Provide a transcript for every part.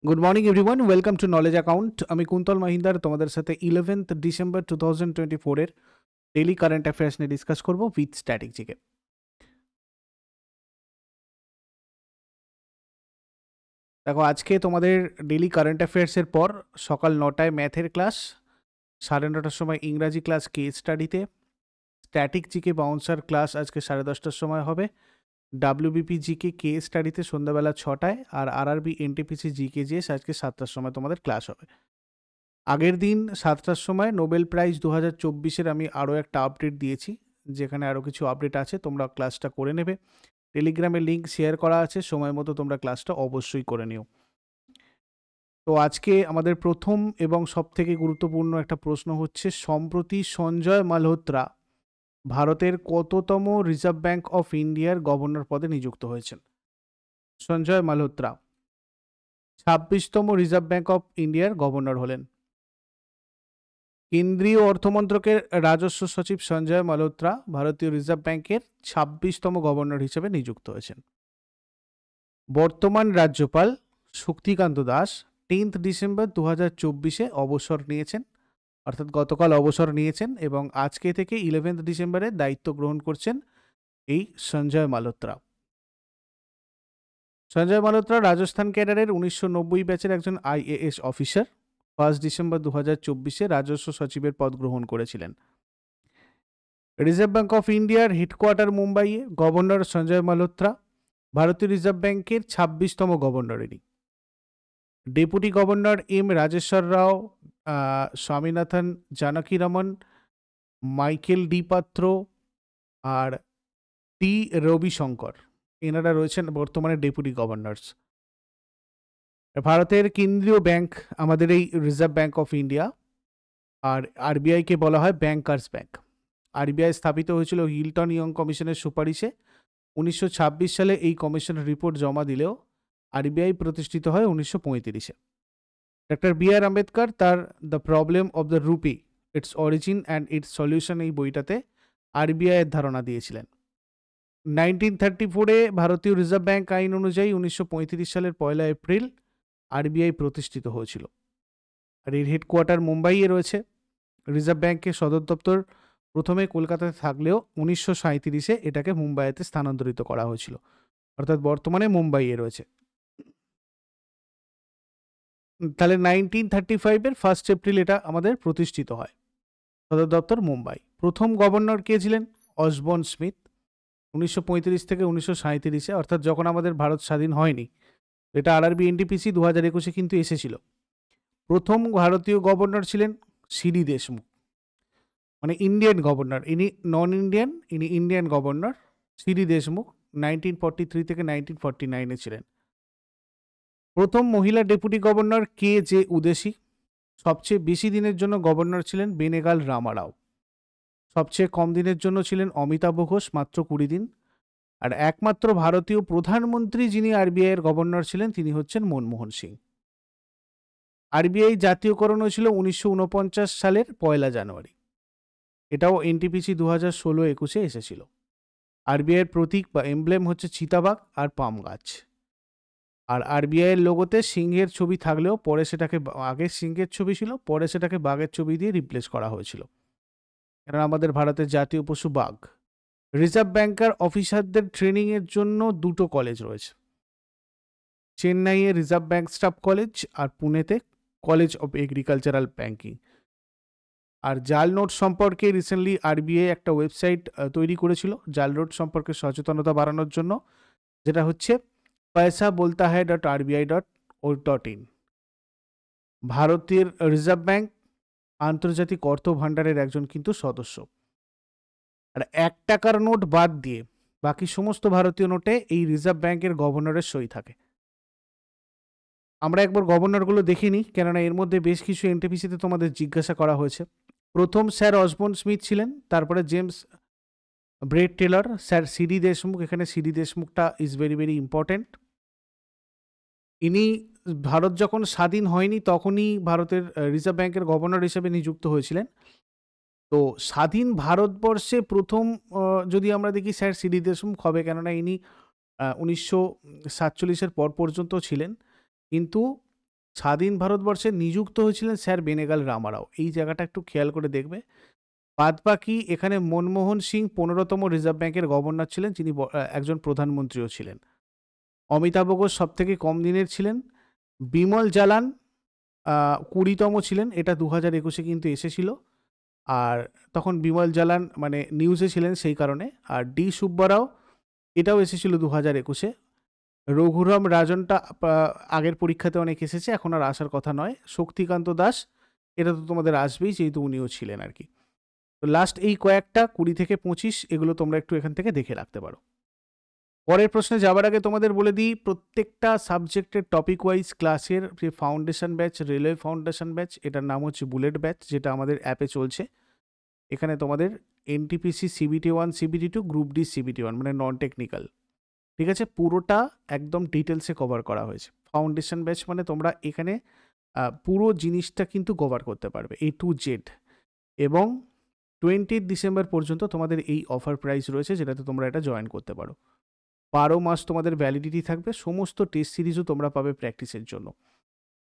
Good morning everyone, welcome to knowledge account. আমি কুন্তল মহিন্দার তোমাদের সাথে 11th ডিসেম্বর 2024 এর ডেইলি কারেন্ট অ্যাফেয়ার্স নিয়ে ডিসকাস করব উইথ স্ট্যাটিক জিকে। দেখো, আজকে তোমাদের ডেইলি কারেন্ট অ্যাফেয়ার্সের পর সকাল 9টায় ম্যাথের ক্লাস, 9:30টার সময় ইংরাজি ক্লাস কেস স্টাডিতে, স্ট্যাটিক জিকে বাউন্সার ক্লাস আজকে 10:30টার সময় হবে, ডাব্লিউবিপি জিকে কেস স্টাডিতে সন্ধ্যাবেলা 6টায়, আর আরআরবি এনটিপিসি জিকে জিএস আজকে 7টার সময় তোমাদের ক্লাস হবে। আগের দিন 7টার সময় নোবেল প্রাইজ 2024-এর আমি আরও একটা আপডেট দিয়েছি, যেখানে আরও কিছু আপডেট আছে, তোমরা ক্লাসটা করে নেবে। টেলিগ্রামে লিঙ্ক শেয়ার করা আছে, সময় মতো তোমরা ক্লাসটা অবশ্যই করে নিও। তো আজকে আমাদের প্রথম এবং সবথেকে গুরুত্বপূর্ণ একটা প্রশ্ন হচ্ছে, সম্প্রতি সঞ্জয় মালহোত্রা ভারতের কততম রিজার্ভ ব্যাঙ্ক অফ ইন্ডিয়ার গভর্নর পদে নিযুক্ত হয়েছেন? সঞ্জয় মালহোত্রা 26তম রিজার্ভ ব্যাঙ্ক অফ ইন্ডিয়ার গভর্নর হলেন। কেন্দ্রীয় অর্থমন্ত্রকের রাজস্ব সচিব সঞ্জয় মালহোত্রা ভারতীয় রিজার্ভ ব্যাঙ্কের 26তম গভর্নর হিসেবে নিযুক্ত হয়েছেন। বর্তমান রাজ্যপাল শক্তিকান্ত দাস 10th ডিসেম্বর 2024-এ অবসর নিয়েছেন, অর্থাৎ গতকাল অবসর নিয়েছেন, এবং আজকে থেকে 11th ডিসেম্বরে দায়িত্ব গ্রহণ করছেন এই সঞ্জয় মালহোত্রা। সঞ্জয় মালহোত্রা রাজস্থান ক্যাডারের 1990 ব্যাচের একজন আইএএস অফিসার। 1 ডিসেম্বর 2024-এ রাজস্ব সচিবের পদ গ্রহণ করেছিলেন। রিজার্ভ ব্যাঙ্ক অফ ইন্ডিয়ার হেডকোয়ার্টার মুম্বাইয়ে। গভর্নর সঞ্জয় মালহোত্রা ভারতীয় রিজার্ভ ব্যাঙ্কের 26তম গভর্নরেরই। ডেপুটি গভর্নর এম রাজেশ্বর রাও, স্বামীনাথন জানকীরমন, মাইকেল ডি পাত্র আর টি রবিশঙ্কর, এনারা রয়েছেন বর্তমানে ডেপুটি গভর্নর্স। ভারতের কেন্দ্রীয় ব্যাংক আমাদের এই রিজার্ভ ব্যাঙ্ক অফ ইন্ডিয়া, আর আরবিআইকে বলা হয় ব্যাংকার্স ব্যাংক। আরবিআই স্থাপিত হয়েছিল হিলটন ইয়ং কমিশনের সুপারিশে। 1926 সালে এই কমিশনের রিপোর্ট জমা দিলেও আরবিআই প্রতিষ্ঠিত হয় 1935-এ। ডক্টর বি আর আম্বেদকর তার the problem of the rupee, it's origin and it's solution এই বইটাতে আরবিআইয়ের ধারণা দিয়েছিলেন। 1934-এ ভারতীয় রিজার্ভ ব্যাঙ্ক আইন অনুযায়ী 1935 সালের 1 এপ্রিল আরবিআই প্রতিষ্ঠিত হয়েছিল। আর এর হেডকোয়ার্টার মুম্বাইয়ে রয়েছে। রিজার্ভ ব্যাঙ্কের সদর দপ্তর প্রথমে কলকাতাতে থাকলেও 1937-এ এটাকে মুম্বাইতে স্থানান্তরিত করা হয়েছিল, অর্থাৎ বর্তমানে মুম্বাইয়ে রয়েছে। তাহলে 1935-এর 1 এপ্রিল এটা আমাদের প্রতিষ্ঠিত হয়, সদর দপ্তর মুম্বাই। প্রথম গভর্নর কে ছিলেন? অসবর্ন স্মিথ, 1935 থেকে 1937-এ, অর্থাৎ যখন আমাদের ভারত স্বাধীন হয়নি। এটা আরআরবি এনটিপিসি 2021-এ কিন্তু এসেছিল। প্রথম ভারতীয় গভর্নর ছিলেন সিডি দেশমুখ, মানে ইন্ডিয়ান গভর্নর, ইনি নন ইন্ডিয়ান, ইনি ইন্ডিয়ান গভর্নর। সিডি দেশমুখ 1943 থেকে 1949-এ ছিলেন। প্রথম মহিলা ডেপুটি গভর্নর কে জে উদেশী। সবচেয়ে বেশি দিনের জন্য গভর্নর ছিলেন বেনেগাল রামারাও। সবচেয়ে কম দিনের জন্য ছিলেন অমিতাভ ঘোষ, মাত্র 20 দিন। আর একমাত্র ভারতীয় প্রধানমন্ত্রী যিনি আরবিআইয়ের গভর্নর ছিলেন তিনি হচ্ছেন মনমোহন সিং। আরবিআই জাতীয়করণ হয়েছিল 1949 সালের 1 জানুয়ারি। এটাও এনটিপিসি 2016-21-এ এসেছিল। আরবিআইয়ের প্রতীক বা এমব্লেম হচ্ছে চিতাবাঘ আর পাম গাছ। আর আরবিআইয়ের লোগোতে সিংহের ছবি থাকলেও পরে সেটাকে, আগে সিংহের ছবি ছিল, পরে সেটাকে বাঘের ছবি দিয়ে রিপ্লেস করা হয়েছিল, কারণ আমাদের ভারতের জাতীয় পশু বাঘ। রিজার্ভ ব্যাংকার অফিসারদের ট্রেনিংয়ের জন্য 2টো কলেজ রয়েছে। চেন্নাইয়ে রিজার্ভ ব্যাংক স্টাফ কলেজ আর পুনেতে কলেজ অফ এগ্রিকালচারাল ব্যাংকিং। আর জাল নোট সম্পর্কে রিসেন্টলি আরবিআই একটা ওয়েবসাইট তৈরি করেছিল জাল নোট সম্পর্কে সচেতনতা বাড়ানোর জন্য, যেটা হচ্ছে paisa.bolta hai.rbi.o.in। ভারতের রিজার্ভ ব্যাংক আন্তর্জাতিক অর্থ ভাণ্ডারের একজন কিন্তু সদস্য। আর 1 টাকার নোট বাদ দিয়ে বাকি সমস্ত ভারতীয় নোটে এই রিজার্ভ ব্যাংকের গভর্নরের সই থাকে। আমরা একবার গভর্নরগুলো দেখিনি, কেননা এর মধ্যে বেশ কিছু এনটিপিসিতে তোমাদের জিজ্ঞাসা করা হয়েছে। প্রথম স্যার অসবর্ন স্মিথ ছিলেন, তারপরে James Braid Taylor, sir CD Deshmukh. এখানে সিডি দেশমুখটা ইজ ভেরি ভেরি ইম্পর্টেন্ট। ইনি ভারত যখন স্বাধীন হয়নি তখনই ভারতের রিজার্ভ ব্যাংকের গভর্নর হিসেবে নিযুক্ত হয়েছিলেন। তো স্বাধীন ভারতবর্ষে প্রথম যদি আমরা দেখি স্যার সিডি দেশমুখ হবে, কেননা ইনি 1947-এর পর পর্যন্ত ছিলেন। কিন্তু স্বাধীন ভারতবর্ষে নিযুক্ত হয়েছিলেন স্যার বেনেগাল রামারাও। এই জায়গাটা একটু খেয়াল করে দেখবে। বাদ বাকি এখানে মনমোহন সিং 15তম রিজার্ভ ব্যাংকের গভর্নর ছিলেন, যিনি একজন প্রধানমন্ত্রীও ছিলেন। অমিতাভ ঘোষ সব থেকে কম দিনের ছিলেন। বিমল জালান 20তম ছিলেন, এটা 2021-এ কিন্তু এসেছিল। আর তখন বিমল জালান মানে নিউজে ছিলেন সেই কারণে। আর ডি সুব্বারাও এটাও এসেছিল 2021-এ। রঘুরাম রাজনটা আগের পরীক্ষাতে অনেক এসেছে, এখন আর আসার কথা নয়। শক্তিকান্ত দাস, এটা তো তোমাদের আসবেই যেহেতু উনিও ছিলেন আর কি। তো লাস্ট এই কয়েকটা 20 থেকে 25 এগুলো তোমরা একটু এখান থেকে দেখে রাখতে পারো। পরের প্রশ্নে যাওয়ার আগে তোমাদের বলে দিই, প্রত্যেকটা সাবজেক্টের টপিক ওয়াইজ ক্লাসের যে foundation batch, railway foundation batch, এটার নাম হচ্ছে বুলেট ব্যাচ, যেটা আমাদের অ্যাপে চলছে। এখানে তোমাদের NTPC CBT1 CBT2 group D CBT1 মানে নন টেকনিক্যাল, ঠিক আছে, পুরোটা একদম ডিটেলসে কভার করা হয়েছে। ফাউন্ডেশন ব্যাচ মানে তোমরা এখানে পুরো জিনিসটা কিন্তু কভার করতে পারবে A to Z। এবং 20 ডিসেম্বর পর্যন্ত তোমাদের এই অফার প্রাইস রয়েছে, যেটাতে তোমরা এটা জয়েন করতে পারো। 12 মাস তোমাদের ভ্যালিডিটি থাকবে। সমস্ত টেস্ট সিরিজও তোমরা পাবে প্র্যাকটিসের জন্য।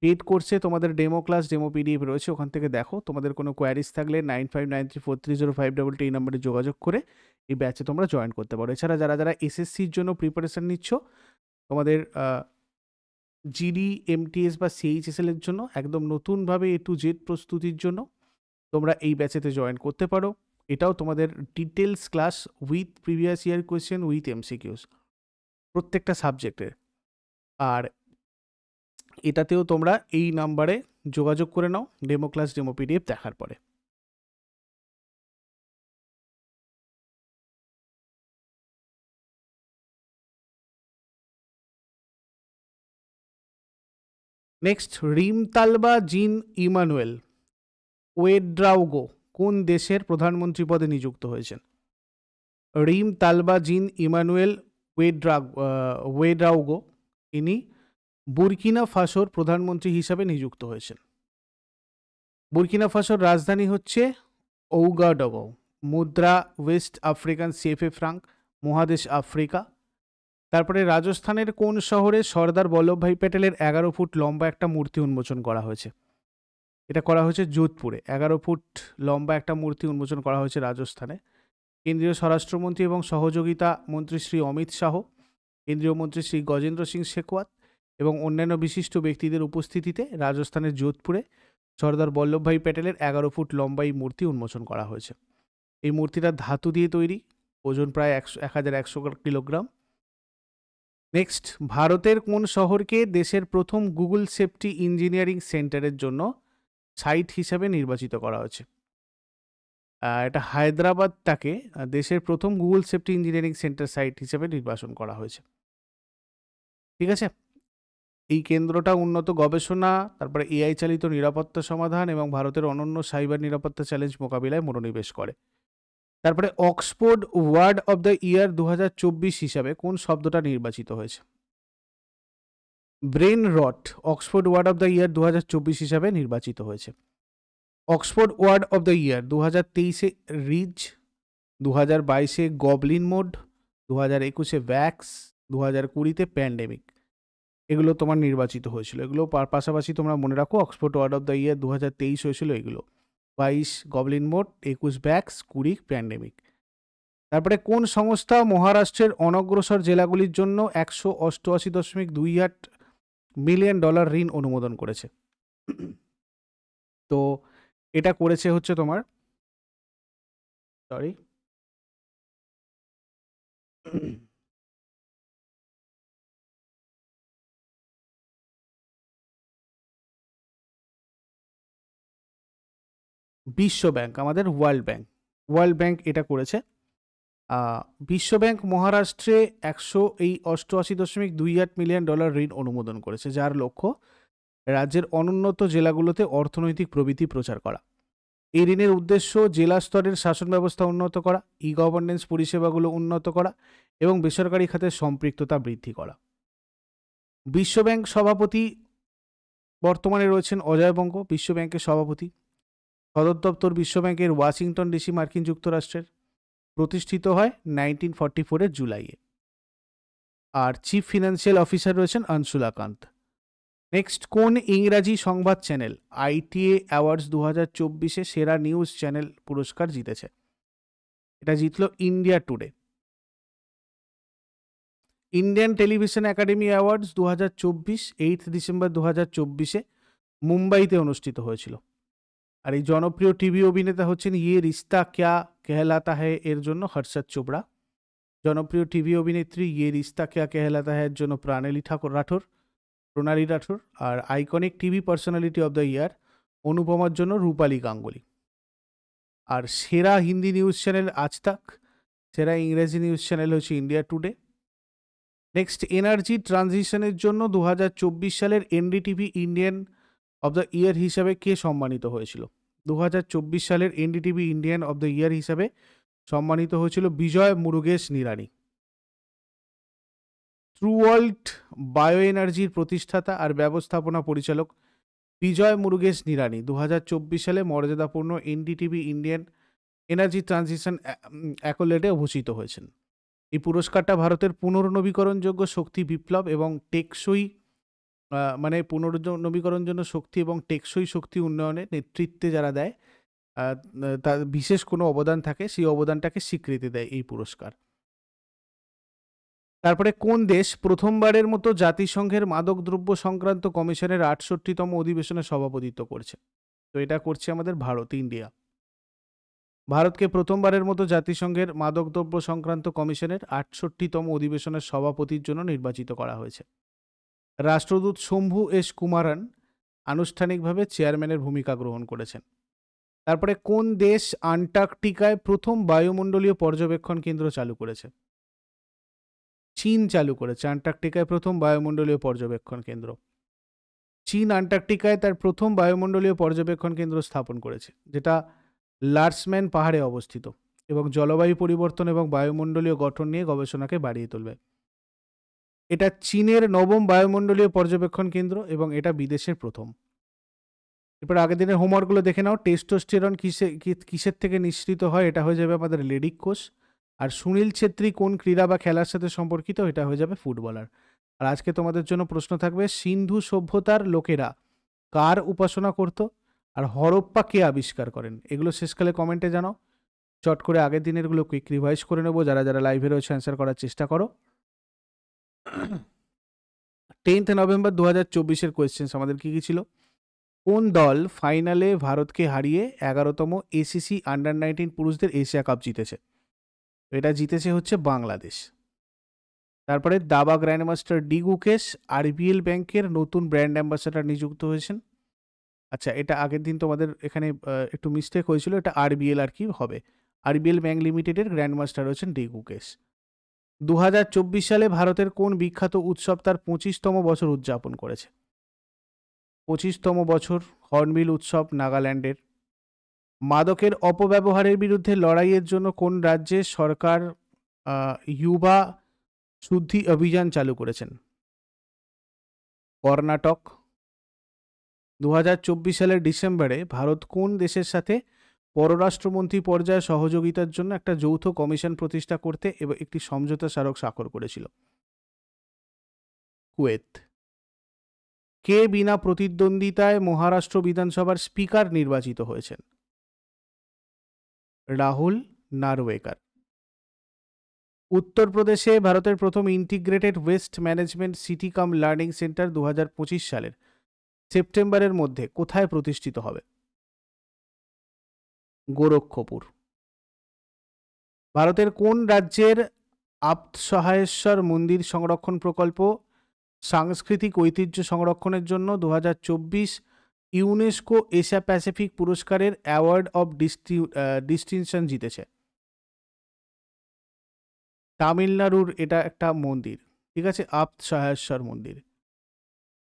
পেড কোর্সে তোমাদের ডেমো ক্লাস, ডেমো PDF রয়েছে, ওখান থেকে দেখো। তোমাদের কোনো কোয়ারিজ থাকলে 9593430522 এই নম্বরে যোগাযোগ করে এই ব্যাচে তোমরা জয়েন করতে পারো। এছাড়া যারা যারা SSCর জন্য প্রিপারেশন নিচ্ছ, তোমাদের GD MTS বা CHSL এর জন্য একদম নতুনভাবে A to Z প্রস্তুতির জন্য তোমরা এই ব্যাচেতে জয়েন করতে পারো। এটাও তোমাদের details class with previous year question with MCQs প্রত্যেকটা সাবজেক্টের। আর এটাতেও তোমরা এই নাম্বারে যোগাযোগ করে নাও ডেমো ক্লাস, ডেমো PDF দেখার পরে। নেক্সট, রিমতালবা জিন ইমানুয়েল ওয়েড্রাউগো কোন দেশের প্রধানমন্ত্রী পদে নিযুক্ত হয়েছেন? রিমতালবা জিন ইমানুয়েল ওয়েড্রাউগো ইনি বুরকিনা ফাসোর প্রধানমন্ত্রী হিসাবে নিযুক্ত হয়েছেন। বুরকিনা ফাসোর রাজধানী হচ্ছে ওউগাডগো। মুদ্রা ওয়েস্ট আফ্রিকান CFA ফ্রাঙ্ক, মহাদেশ আফ্রিকা। তারপরে রাজস্থানের কোন শহরে সর্দার বল্লভভাই প্যাটেলের 11 ফুট লম্বা একটা মূর্তি উন্মোচন করা হয়েছে? এটা করা হয়েছে যোধপুরে। 11 ফুট লম্বা একটা মূর্তি উন্মোচন করা হয়েছে রাজস্থানে। কেন্দ্রীয় স্বরাষ্ট্রমন্ত্রী এবং সহযোগিতা মন্ত্রী শ্রী অমিত শাহ, কেন্দ্রীয় মন্ত্রী শ্রী গজেন্দ্র সিং শেখাওয়াত এবং অন্যান্য বিশিষ্ট ব্যক্তিদের উপস্থিতিতে রাজস্থানের যোধপুরে সর্দার বল্লভভাই প্যাটেলের 11 ফুট লম্বা এই মূর্তি উন্মোচন করা হয়েছে। এই মূর্তিটা ধাতু দিয়ে তৈরি, ওজন প্রায় 1100 কিলোগ্রাম। নেক্সট, ভারতের কোন শহরকে দেশের প্রথম গুগল সেফটি ইঞ্জিনিয়ারিং সেন্টারের জন্য সাইট হিসাবে নির্বাচিত করা হয়েছে? এটা হায়দ্রাবাদটাকে দেশের প্রথম Google safety engineering centre site হিসেবে নির্বাচন করা হয়েছে। ঠিক আছে, এই কেন্দ্রটা উন্নত গবেষণা, তারপরে AI চালিত নিরাপত্তা সমাধান এবং ভারতের অনন্য সাইবার নিরাপত্তা চ্যালেঞ্জ মোকাবিলায় মনোনিবেশ করে। তারপরে Oxford word of the year 2024 হিসাবে কোন শব্দটা নির্বাচিত হয়েছে? Brain rot Oxford word of the year 2024 হিসাবে নির্বাচিত হয়েছে। Oxford word of the year 2023-এ রিজ, 2022-এ গবলিন মোড, 2021-এ ভ্যাক্স, 2020-তে প্যান্ডেমিক। এগুলো তোমার নির্বাচিত হয়েছিল। এগুলো পাশাপাশি তোমরা মনে রাখো, Oxford word of the year 2023 হয়েছিল এগুলো, 22 গবলিন মোড, 21 ভ্যাক্স, 20 প্যান্ডেমিক। তারপরে কোন সংস্থা মহারাষ্ট্রের অনগ্রসর জেলাগুলির জন্য $188.28 মিলিয়ন ঋণ অনুমোদন করেছে? তো এটা করেছে হচ্ছে তোমার বিশ্ব ব্যাংক, আমাদের ওয়ার্ল্ড ব্যাংক এটা করেছে। বিশ্ব ব্যাংক মহারাষ্ট্রে $188.28 মিলিয়ন ঋণ অনুমোদন করেছে, যার লক্ষ্য রাজ্যের অনুন্নত জেলাগুলোতে অর্থনৈতিক প্রবৃদ্ধি প্রচার করা। এই ঋণের উদ্দেশ্য জেলা স্তরের শাসন ব্যবস্থা উন্নত করা, গভর্নেন্স পরিষেবাগুলো উন্নত করা এবং বেসরকারি খাতের সম্পৃক্ততা বৃদ্ধি করা। বিশ্বব্যাংক সভাপতি বর্তমানে রয়েছেন অজয় বঙ্গ, বিশ্বব্যাংকের সভাপতি। সদর দপ্তর বিশ্বব্যাংকের ওয়াশিংটন DC, মার্কিন যুক্তরাষ্ট্রের। প্রতিষ্ঠিত হয় 1944-এর জুলাইয়ে। আর চিফ ফিনান্সিয়াল অফিসার রয়েছেন অনসুলা কান্ত। নেক্সট, কোন ইংরাজি সংবাদ চ্যানেল ITA অ্যাওয়ার্ডস 2024-এ সেরা নিউজ চ্যানেল পুরস্কার জিতেছে? এটা জিতল India Today. Indian Television Academy Awards 2024 8 December 2024-এ মুম্বাইতে অনুষ্ঠিত হয়েছিল। আর এই জনপ্রিয় টিভি অভিনেতা হচ্ছেন ইয়ে রিস্তা ক্যা কেহলাতা হ্যায় এর জন্য হর্ষদ চোপড়া। জনপ্রিয় টিভি অভিনেত্রী ইয়ে রিস্তা ক্যা কেহলাতা হ্যায় এর জন্য প্রণালী রাঠোর। আর iconic TV personality of the year অনুপমার জন্য রূপালী গাঙ্গুলি। আর সেরা হিন্দি নিউজ চ্যানেল আজ তাক, সেরা ইংরেজি নিউজ চ্যানেল হচ্ছে ইন্ডিয়া টুডে। নেক্সট, এনার্জি ট্রানজিশনের জন্য 2024 সালের এনডিটিভি ইন্ডিয়ান অব দ্য ইয়ার হিসাবে কে সম্মানিত হয়েছিল? 2024 সালের এনডিটিভি ইন্ডিয়ান অব দ্য ইয়ার হিসাবে সম্মানিত হয়েছিল বিজয় মুরুগেশ নিরানি। ট্রু ওয়ার্ল্ড বায়ো এনার্জির প্রতিষ্ঠাতা আর ব্যবস্থাপনা পরিচালক বিজয় মুরুগেশ নিরানি 2024 সালে মর্যাদাপূর্ণ এনডিটিভি ইন্ডিয়ান এনার্জি ট্রানজিশন অ্যাকোলেডে ভূষিত হয়েছেন। এই পুরস্কারটা ভারতের পুনর্নবীকরণযোগ্য শক্তি বিপ্লব এবং টেকসই পুনর্নবীকরণযোগ্য শক্তি এবং টেকসই শক্তি উন্নয়নে নেতৃত্বে যারা দেয় তার বিশেষ কোনো অবদান থাকে, সেই অবদানটাকে স্বীকৃতি দেয় এই পুরস্কার। তারপরে কোন দেশ প্রথমবারের মতো জাতিসংঘের মাদকদ্রব্য সংক্রান্ত কমিশনের 68তম অধিবেশনে সভাপতিত্ব করছে? তো এটা করছে আমাদের ভারত, ইন্ডিয়া। ভারতকে প্রথমবারের মতো জাতিসংঘের মাদকদ্রব্য সংক্রান্ত কমিশনের 68তম অধিবেশনের সভাপতির জন্য নির্বাচিত করা হয়েছে। রাষ্ট্রদূত শম্ভু এস কুমারন আনুষ্ঠানিকভাবে চেয়ারম্যানের ভূমিকা গ্রহণ করেছেন। তারপরে কোন দেশ আন্টার্কটিকায় প্রথম বায়ুমণ্ডলীয় পর্যবেক্ষণ কেন্দ্র চালু করেছে? চীন চালু করেছে আন্টার্কটিকায় প্রথম বায়ুমণ্ডলীয় পর্যবেক্ষণ কেন্দ্র। চীন আন্টার্কটিকায় তার প্রথম বায়ুমণ্ডলীয় পর্যবেক্ষণ কেন্দ্র স্থাপন করেছে, যেটা লার্সম্যান পাহাড়ে অবস্থিত এবং জলবায়ু পরিবর্তন এবং বায়ুমণ্ডলীয় গঠন নিয়ে গবেষণাকে বাড়িয়ে তুলবে। এটা চীনের 9ম বায়ুমণ্ডলীয় পর্যবেক্ষণ কেন্দ্র এবং এটা বিদেশের প্রথম। এরপর আগের দিনের হোমওয়ার্কগুলো দেখে নাও। টেস্টোস্টেরন কিসের থেকে নিঃসৃত হয়? এটা হয়ে যাবে আমাদের লেডিক কোষ। আর সুনীল ছেত্রী কোন ক্রীড়া বা খেলার সাথে সম্পর্কিত? এটা হয়ে যাবে ফুটবলার। আর আজকে তোমাদের জন্য প্রশ্ন থাকবে, সিন্ধু সভ্যতার লোকেরা কার উপাসনা করত আর হরপ্পা কে আবিষ্কার করেন? এগুলো শেষকালে কমেন্টে জানাও। চট করে আগের দিনেরগুলো কুইক রিভাইজ করে নেবো। যারা যারা লাইভে রয়েছে অ্যান্সার করার চেষ্টা করো। 10 নভেম্বর 2024-এর কোয়েশ্চেন্স আমাদের কি কি ছিল? কোন দল ফাইনালে ভারতকে হারিয়ে 11তম ACC আন্ডার-19 পুরুষদের এশিয়া কাপ জিতেছে? এটা জিতেছে হচ্ছে বাংলাদেশ। তারপরে দাবা গ্র্যান্ডমাস্টার ডি গুকেশ RBL ব্যাংকের নতুন ব্র্যান্ড অ্যাম্বাসাডার নিযুক্ত হয়েছেন। আচ্ছা, এটা আগের দিন তোমাদের এখানে একটু মিস্টেক হয়েছিল, এটা RBL আর কি হবে। RBL ব্যাংক লিমিটেডের গ্র্যান্ডমাস্টার হচ্ছেন ডি গুকেশ। 2024 সালে ভারতের কোন বিখ্যাত উৎসব তার 25তম বছর উদযাপন করেছে? 25তম বছর হর্নবিল উৎসব নাগাল্যান্ডের। মাদকের অপব্যবহারের বিরুদ্ধে লড়াইয়ের জন্য কোন রাজ্যে সরকার ইউবা শুদ্ধি অভিযান চালু করেছেন? কর্ণাটক। 2024 সালের ডিসেম্বরে ভারত কোন দেশের সাথে পররাষ্ট্রমন্ত্রী পর্যায়ে সহযোগিতার জন্য একটা যৌথ কমিশন প্রতিষ্ঠা করতে এবং একটি সমঝোতা স্মারক স্বাক্ষর করেছিল? কুয়েত। কে বিনা প্রতিদ্বন্দ্বিতায় মহারাষ্ট্র বিধানসভার স্পিকার নির্বাচিত হয়েছেন? রাহুল নারওয়েকার। উত্তরপ্রদেশে ভারতের প্রথম ইন্টিগ্রেটেড ওয়েস্ট ম্যানেজমেন্ট সিটি কাম লার্নিং সেন্টার 2025 সালের সেপ্টেম্বরের মধ্যে কোথায় প্রতিষ্ঠিত হবে? গোরক্ষপুর। ভারতের কোন রাজ্যের আপ্তসহায়েশ্বর মন্দির সংরক্ষণ প্রকল্প সাংস্কৃতিক ঐতিহ্য সংরক্ষণের জন্য 2024 ইউনেস্কো এশিয়া প্যাসিফিক পুরস্কারের অ্যাওয়ার্ড অফ ডিস্টিংশন জিতেছে? তামিলনাড়ুর এটা একটা মন্দির, ঠিক আছে, আপ্তসহায়েশ্বর মন্দির।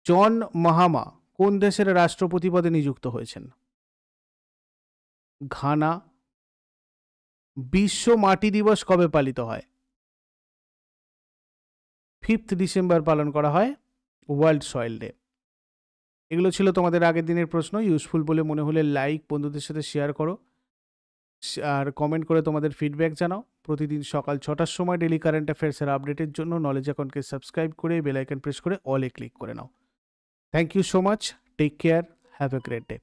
জন মাহামা কোন দেশের রাষ্ট্রপতি পদে নিযুক্ত হয়েছেন? ঘানা। বিশ্ব মাটি দিবস কবে পালিত হয়? 5 ডিসেম্বর পালন করা হয় ওয়ার্ল্ড সয়েল ডে। এগুলো ছিল তোমাদের আগের দিনের প্রশ্ন। ইউজফুল বলে মনে হলে লাইক, বন্ধুদের সাথে শেয়ার করো আর কমেন্ট করে তোমাদের ফিডব্যাক জানাও। প্রতিদিন সকাল 6টার সময় ডেলি কারেন্ট অ্যাফেয়ার্সের আপডেটের জন্য নলেজ অ্যাকাউন্টকে সাবস্ক্রাইব করে বেল আইকন প্রেস করে অলে ক্লিক করে নাও। Thank you so much, take care, have a great day.